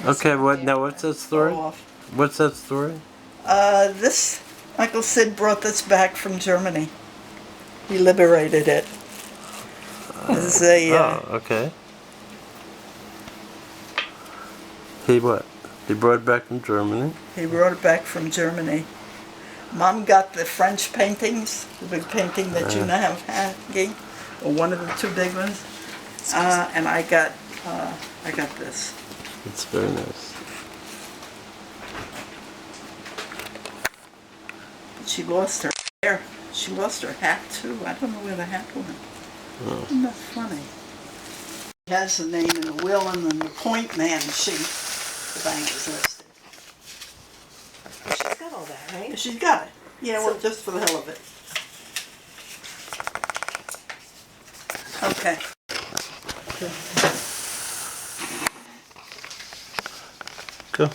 Okay, what's that story? What's that story? This, Uncle Sid brought this back from Germany. He liberated it. As Okay. He what? He brought it back from Germany? He brought it back from Germany. Mom got the French paintings, the big painting that you now have hanging, or one of the two big ones, and I got this. It's very nice. She lost her hair. She lost her hat too. I don't know where the hat went. Oh. Isn't that funny? She has the name in the will and then the point man sheet. The bank is listed. She's got all that, right? She's got it. Yeah, well, just for the hell of it. Okay. Go.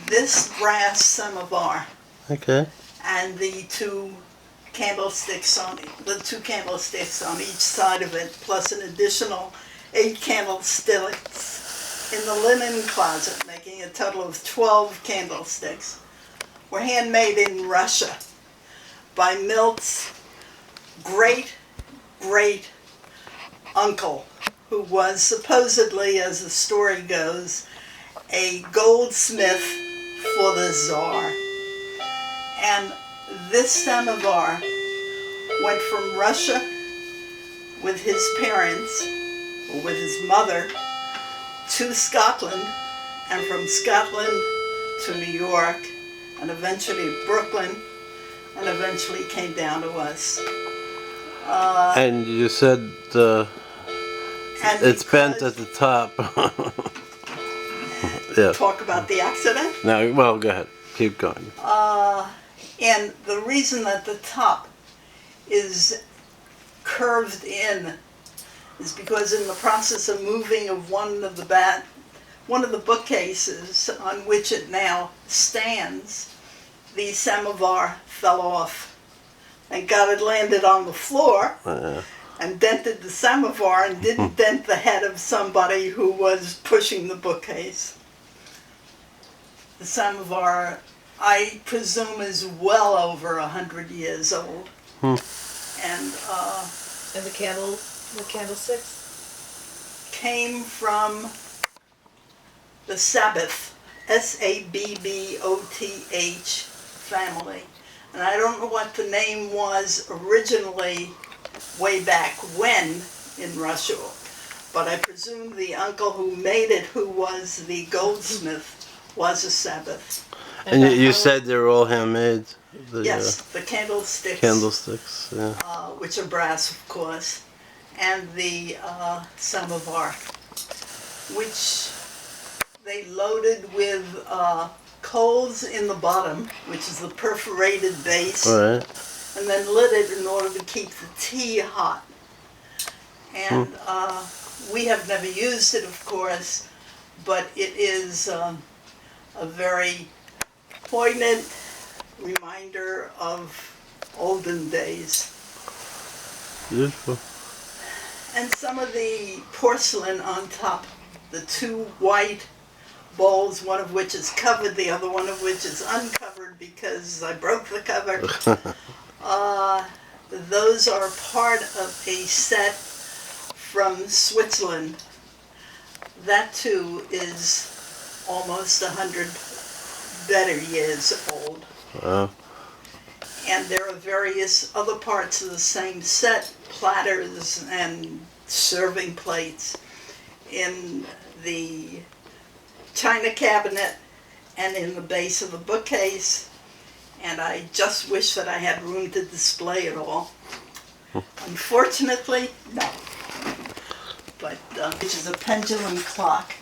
This brass samovar Okay. and the two candlesticks on each side of it, plus an additional 8 candlesticks in the linen closet, making a total of 12 candlesticks, were handmade in Russia by Milt's great uncle, who was supposedly, as the story goes, a goldsmith for the Tsar. And this samovar went from Russia with his parents, or with his mother, to Scotland, and from Scotland to New York, and eventually Brooklyn, and eventually came down to us. And you said it's bent at the top. Yeah. Talk about the accident? No, well, go ahead. Keep going. And the reason that the top is curved in is because in the process of moving of one of the bookcases on which it now stands, the samovar fell off. Thank God it landed on the floor and dented the samovar and didn't dent the head of somebody who was pushing the bookcase. The samovar, I presume, is well over 100 years old. And the candlesticks? Came from the Sabbath, Sabboth family. And I don't know what the name was originally way back when in Russia, but I presume the uncle who made it, who was the goldsmith, was a Sabbath. And you said they were all handmade? Yes, the candlesticks. Candlesticks, yeah. Which are brass, of course, and the samovar, which they loaded with coals in the bottom, which is the perforated base, Right. and then lit it in order to keep the tea hot. And we have never used it, of course, but it is a very poignant reminder of olden days. Beautiful. And some of the porcelain on top, the two white bowls, one of which is covered, the other one of which is uncovered because I broke the cover. Those are part of a set from Switzerland. That too is almost 100 better years old. Wow. And there are various other parts of the same set, platters and serving plates, in the china cabinet and in the base of the bookcase. And I just wish that I had room to display it all. Unfortunately, no. But which is a pendulum clock.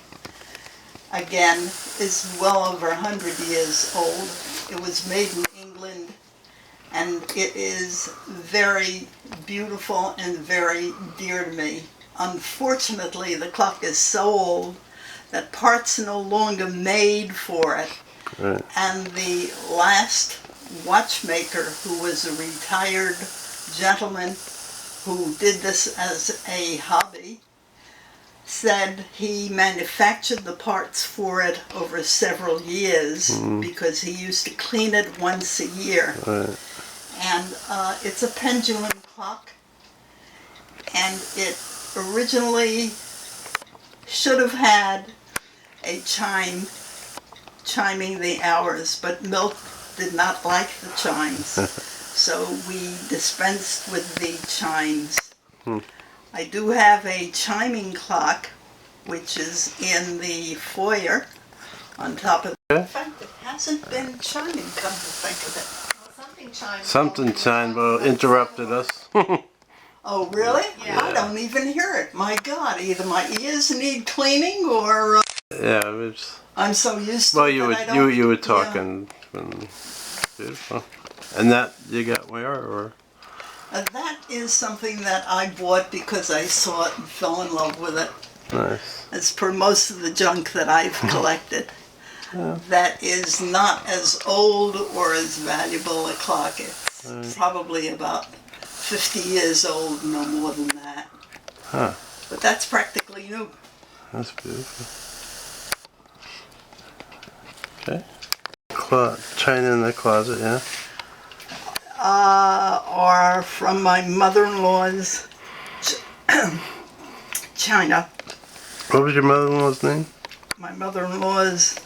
Again, is well over 100 years old. It was made in England, and it is very beautiful and very dear to me. Unfortunately, the clock is so old that parts are no longer made for it. Right. And the last watchmaker, who was a retired gentleman who did this as a hobby, said he manufactured the parts for it over several years because he used to clean it once a year. Right. And it's a pendulum clock, and it originally should have had a chime chiming the hours, but Milt did not like the chimes, so we dispensed with the chimes. I do have a chiming clock, which is in the foyer on top of Okay. In fact, it hasn't been chiming, come to think of it. Well, something chimed. Something chimed, but interrupted us. Oh, really? Yeah. I don't even hear it. My God, either my ears need cleaning or Yeah, it was. I'm so used to Well, it you that were I don't... you were Yeah. talking. Beautiful. And that you got where or? That is something that I bought because I saw it and fell in love with it. Nice. As per most of the junk that I've collected. That is not as old or as valuable a clock. It's probably about 50 years old, no more than that. Huh. But that's practically new. That's beautiful. Okay. China in the closet, yeah. Or from my mother-in-law's China. What was your mother-in-law's name? My mother-in-law's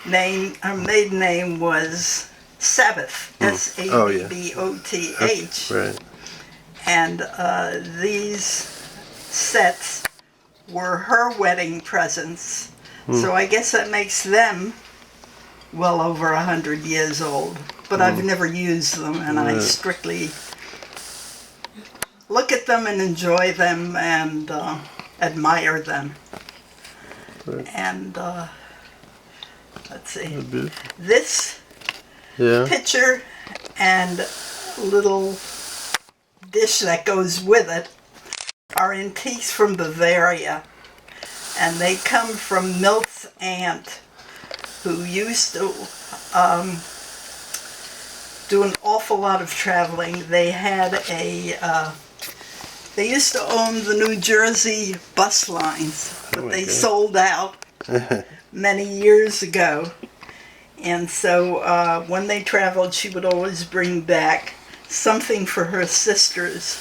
name, her maiden name was Sabbath, S-A-B-B-O-T-H. Right. And these sets were her wedding presents. So I guess that makes them well over 100 years old. But I've never used them, and I strictly look at them and enjoy them and admire them. Right. And let's see, That's beautiful. this Yeah. pitcher and little dish that goes with it are antiques from Bavaria, and they come from Milt's aunt, who used to do an awful lot of traveling. They had they used to own the New Jersey bus lines, but my they God. sold out many years ago. And so when they traveled, she would always bring back something for her sisters,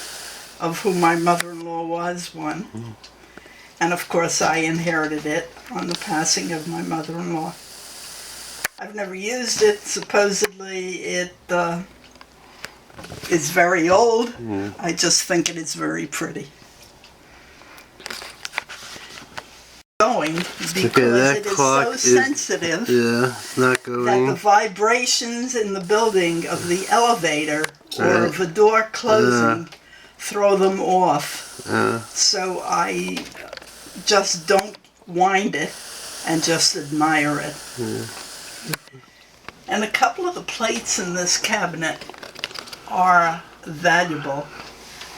of whom my mother-in-law was one. And of course I inherited it on the passing of my mother-in-law. I've never used it. Supposedly it is very old. I just think it is very pretty. Going because that it is clock so is- sensitive Yeah, not that the going. vibrations in the building of the elevator or Right. of a door closing throw them off. Yeah. So I just don't wind it and just admire it. And a couple of the plates in this cabinet are valuable.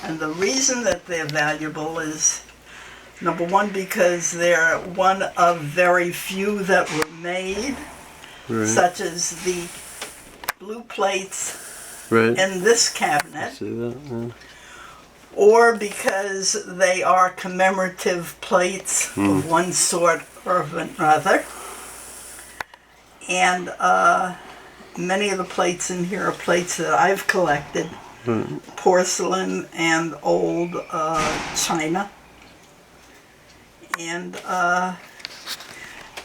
And the reason that they're valuable is, number one, because they're one of very few that were made, Right. such as the blue plates Right. in this cabinet, See that? Yeah. or because they are commemorative plates of one sort or another. And many of the plates in here are plates that I've collected, porcelain and old china. And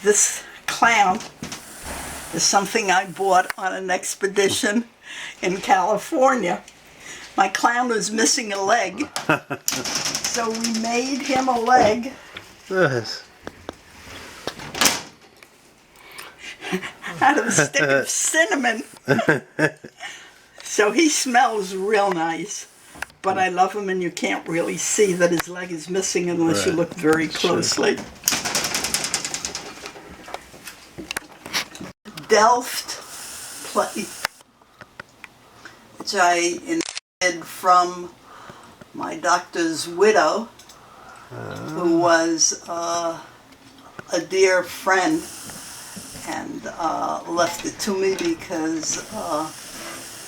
this clown is something I bought on an expedition in California. My clown was missing a leg, so we made him a leg Yes. out of a stick of cinnamon. So he smells real nice, but I love him, and you can't really see that his leg is missing unless you Right. look very closely. Delft plate, which I inherited from my doctor's widow, who was a dear friend, and left it to me because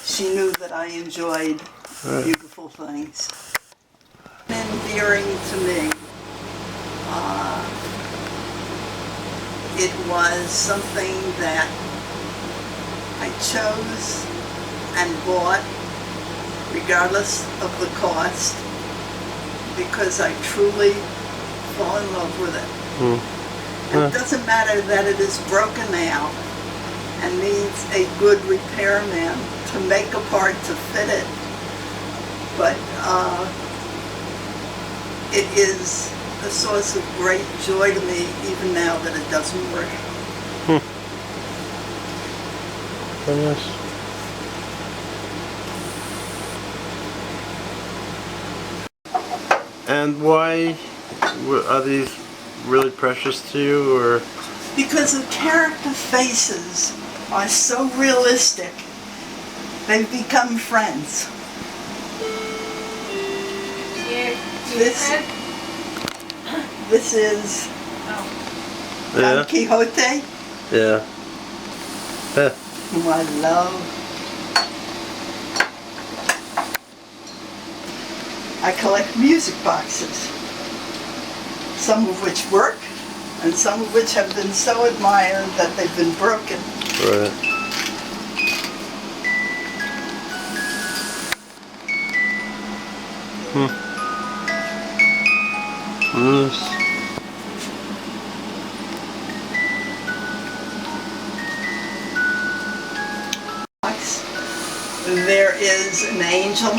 she knew that I enjoyed beautiful things. Endearing to me. It was something that I chose and bought regardless of the cost because I truly fall in love with it. It doesn't matter that it is broken now and needs a good repairman to make a part to fit it, but it is a source of great joy to me even now that it doesn't work. Very nice. And why are these really precious to you, or? Because the character faces are so realistic, they've become friends. This is Don Quixote, Yeah. who I love. I collect music boxes, some of which work and some of which have been so admired that they've been broken. Right. Nice. There is an angel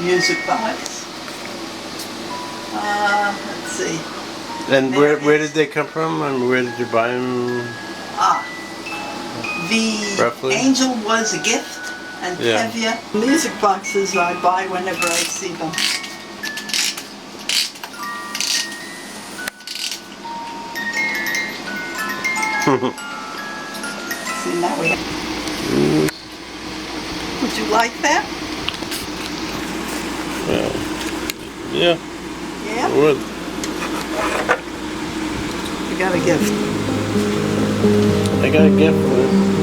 music box. Let's see. And where did they come from? I mean, where did you buy them? The Roughly? angel was a gift, and Yeah. Kevia. Music boxes I buy whenever I see them. See, now we have. Would you like that? Yeah, Yeah? I would. You got a gift. I got a gift for you.